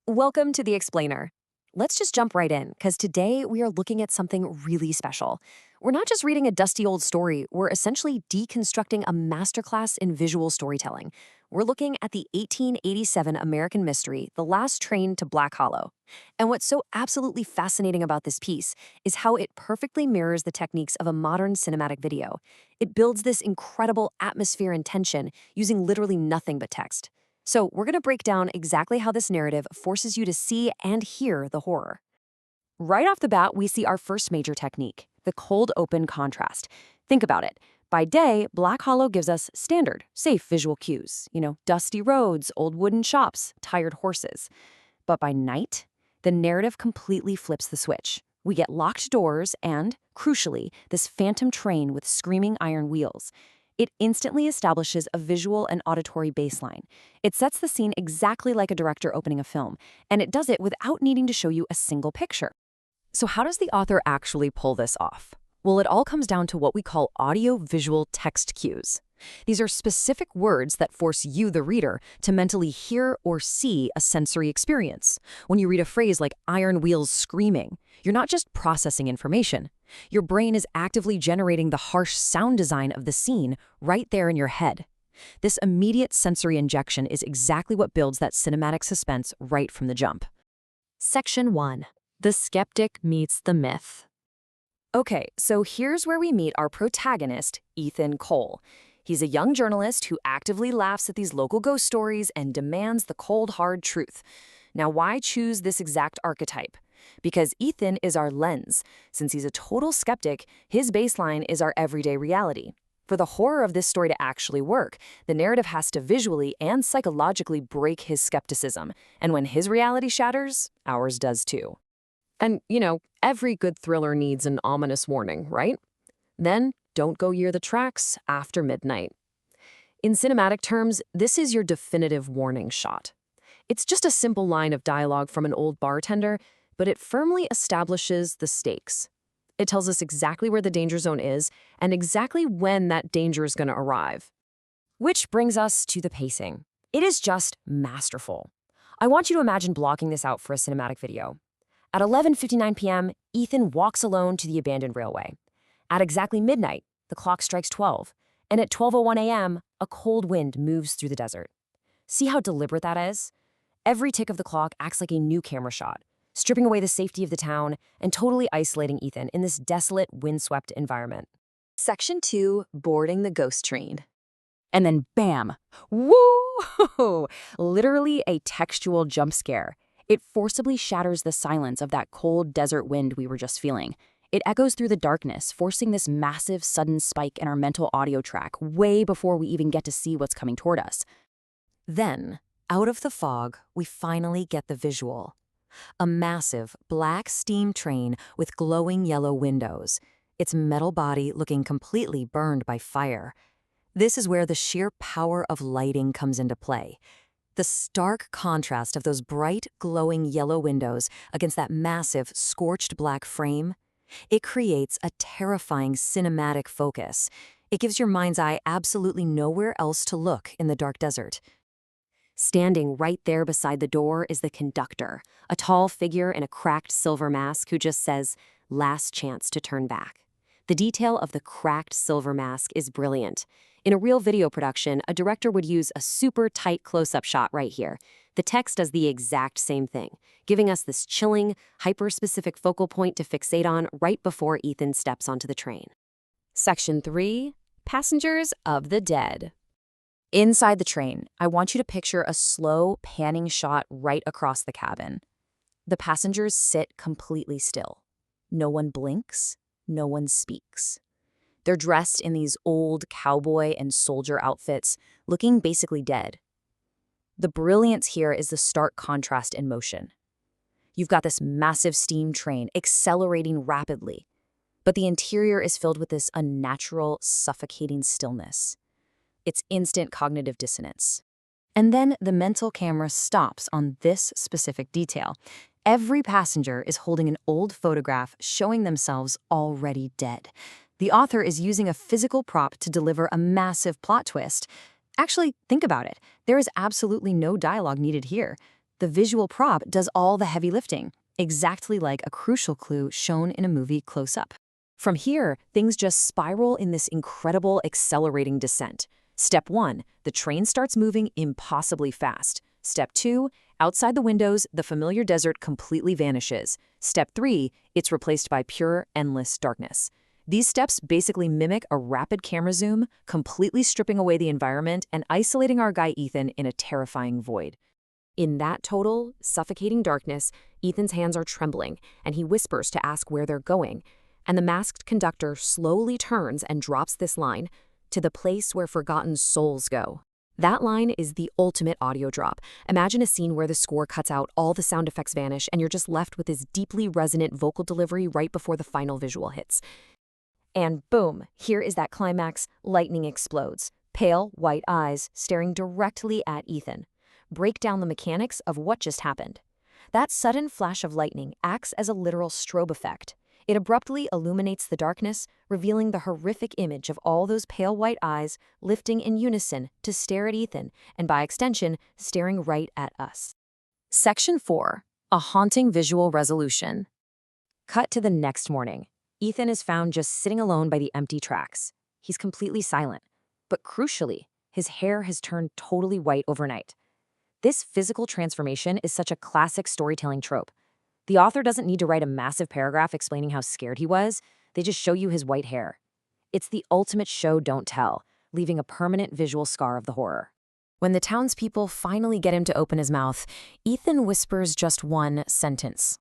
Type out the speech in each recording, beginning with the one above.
Welcome to The Explainer. Let's just jump right in, because today we are looking at something really special. We're not just reading a dusty old story, we're essentially deconstructing a masterclass in visual storytelling. We're looking at the 1887 American mystery, The Last Train to Black Hollow. And what's so absolutely fascinating about this piece is how it perfectly mirrors the techniques of a modern cinematic video. It builds this incredible atmosphere and tension using literally nothing but text. So, we're going to break down exactly how this narrative forces you to see and hear the horror. Right off the bat, we see our first major technique, the cold open contrast. Think about it. By day, Black Hollow gives us standard, safe visual cues. Dusty roads, old wooden shops, tired horses. But by night, the narrative completely flips the switch. We get locked doors and, crucially, this phantom train with screaming iron wheels. It instantly establishes a visual and auditory baseline. It sets the scene exactly like a director opening a film, and it does it without needing to show you a single picture. So how does the author actually pull this off? Well, it all comes down to what we call audio-visual text cues. These are specific words that force you, the reader, to mentally hear or see a sensory experience. When you read a phrase like iron wheels screaming, you're not just processing information. Your brain is actively generating the harsh sound design of the scene right there in your head. This immediate sensory injection is exactly what builds that cinematic suspense right from the jump. Section 1. The skeptic meets the myth. Okay, so here's where we meet our protagonist, Ethan Cole. He's a young journalist who actively laughs at these local ghost stories and demands the cold, hard truth. Now, why choose this exact archetype? Because Ethan is our lens. Since he's a total skeptic, his baseline is our everyday reality. For the horror of this story to actually work, the narrative has to visually and psychologically break his skepticism. And when his reality shatters, ours does too. And, every good thriller needs an ominous warning, right? Then, don't go near the tracks after midnight. In cinematic terms, this is your definitive warning shot. It's just a simple line of dialogue from an old bartender, but it firmly establishes the stakes. It tells us exactly where the danger zone is and exactly when that danger is going to arrive. Which brings us to the pacing. It is just masterful. I want you to imagine blocking this out for a cinematic video. At 11:59 p.m., Ethan walks alone to the abandoned railway. At exactly midnight, the clock strikes 12, and at 12:01 a.m., a cold wind moves through the desert. See how deliberate that is? Every tick of the clock acts like a new camera shot, stripping away the safety of the town and totally isolating Ethan in this desolate, windswept environment. Section 2, boarding the ghost train. And then bam! Woo! Literally a textual jump scare. It forcibly shatters the silence of that cold desert wind we were just feeling. It echoes through the darkness, forcing this massive, sudden spike in our mental audio track way before we even get to see what's coming toward us. Then, out of the fog, we finally get the visual. A massive, black steam train with glowing yellow windows, its metal body looking completely burned by fire. This is where the sheer power of lighting comes into play. The stark contrast of those bright, glowing yellow windows against that massive, scorched black frame, it creates a terrifying cinematic focus. It gives your mind's eye absolutely nowhere else to look in the dark desert. Standing right there beside the door is the conductor, a tall figure in a cracked silver mask who just says, "Last chance to turn back." The detail of the cracked silver mask is brilliant. In a real video production, a director would use a super tight close-up shot right here. The text does the exact same thing, giving us this chilling, hyper-specific focal point to fixate on right before Ethan steps onto the train. Section 3, Passengers of the Dead. Inside the train, I want you to picture a slow, panning shot right across the cabin. The passengers sit completely still. No one blinks, no one speaks. They're dressed in these old cowboy and soldier outfits, looking basically dead. The brilliance here is the stark contrast in motion. You've got this massive steam train accelerating rapidly, but the interior is filled with this unnatural, suffocating stillness. It's instant cognitive dissonance. And then the mental camera stops on this specific detail. Every passenger is holding an old photograph showing themselves already dead. The author is using a physical prop to deliver a massive plot twist. Actually, think about it. There is absolutely no dialogue needed here. The visual prop does all the heavy lifting, exactly like a crucial clue shown in a movie close-up. From here, things just spiral in this incredible accelerating descent. Step 1, the train starts moving impossibly fast. Step 2, outside the windows, the familiar desert completely vanishes. Step 3, it's replaced by pure, endless darkness. These steps basically mimic a rapid camera zoom, completely stripping away the environment and isolating our guy Ethan in a terrifying void. In that total, suffocating darkness, Ethan's hands are trembling, and he whispers to ask where they're going. And the masked conductor slowly turns and drops this line, "To the place where forgotten souls go." That line is the ultimate audio drop. Imagine a scene where the score cuts out, all the sound effects vanish, and you're just left with this deeply resonant vocal delivery right before the final visual hits. And boom, here is that climax. Lightning explodes. Pale, white eyes staring directly at Ethan. Break down the mechanics of what just happened. That sudden flash of lightning acts as a literal strobe effect. It abruptly illuminates the darkness, revealing the horrific image of all those pale white eyes lifting in unison to stare at Ethan, and by extension, staring right at us. Section 4. A haunting visual resolution. Cut to the next morning. Ethan is found just sitting alone by the empty tracks. He's completely silent. But crucially, his hair has turned totally white overnight. This physical transformation is such a classic storytelling trope. The author doesn't need to write a massive paragraph explaining how scared he was. They just show you his white hair. It's the ultimate show don't tell, leaving a permanent visual scar of the horror. When the townspeople finally get him to open his mouth, Ethan whispers just one sentence.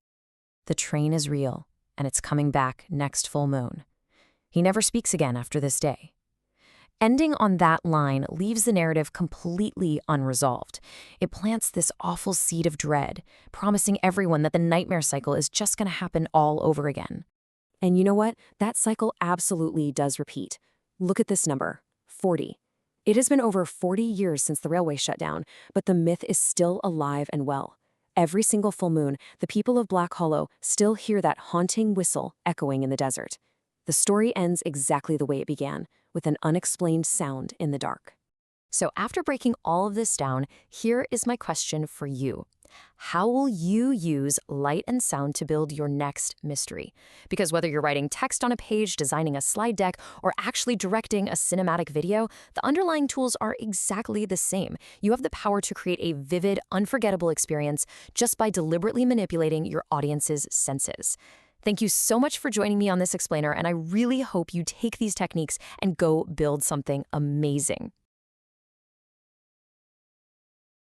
"The train is real, and it's coming back next full moon." He never speaks again after this day. Ending on that line leaves the narrative completely unresolved. It plants this awful seed of dread, promising everyone that the nightmare cycle is just going to happen all over again. And you know what? That cycle absolutely does repeat. Look at this number, 40. It has been over 40 years since the railway shut down, but the myth is still alive and well. Every single full moon, the people of Black Hollow still hear that haunting whistle echoing in the desert. The story ends exactly the way it began, with an unexplained sound in the dark. So after breaking all of this down, here is my question for you. How will you use light and sound to build your next mystery? Because whether you're writing text on a page, designing a slide deck, or actually directing a cinematic video, the underlying tools are exactly the same. You have the power to create a vivid, unforgettable experience just by deliberately manipulating your audience's senses. Thank you so much for joining me on this explainer, and I really hope you take these techniques and go build something amazing.